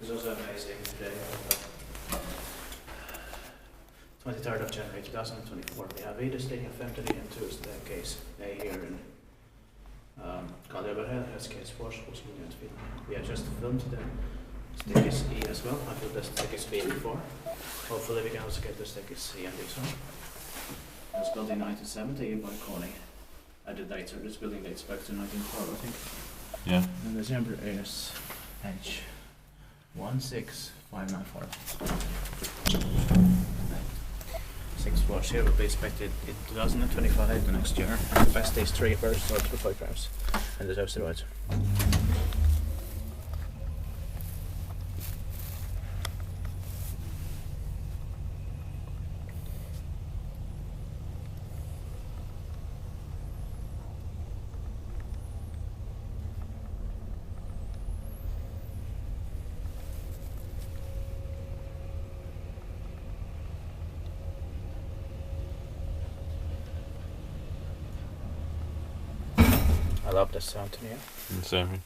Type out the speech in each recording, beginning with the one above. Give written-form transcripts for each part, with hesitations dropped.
This was amazing day. 23rd of January 2024. We have Viides Linja 52 staircase A here in Helsinki's Finland. We have just filmed the staircase E as well. I filmed the staircase B before. Hopefully we can also get the staircase C and this one. It was built in 1970 by Kone. I did later. This building dates back to 1912, I think. Yeah. And the number is H16594. 6 floors here will be expected in 2025, the next year. And capacity is 3 birds or 2 grams. And there's also right. I love the sound in here. Same here.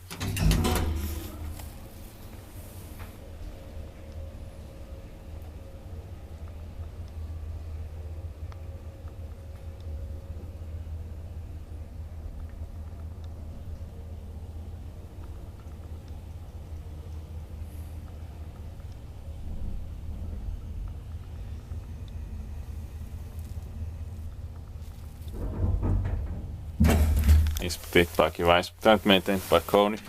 It's big buggy wise, that maintained by Kone.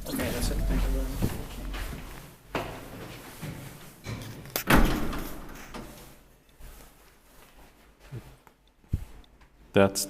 Okay, that's it. Thank you very much. That's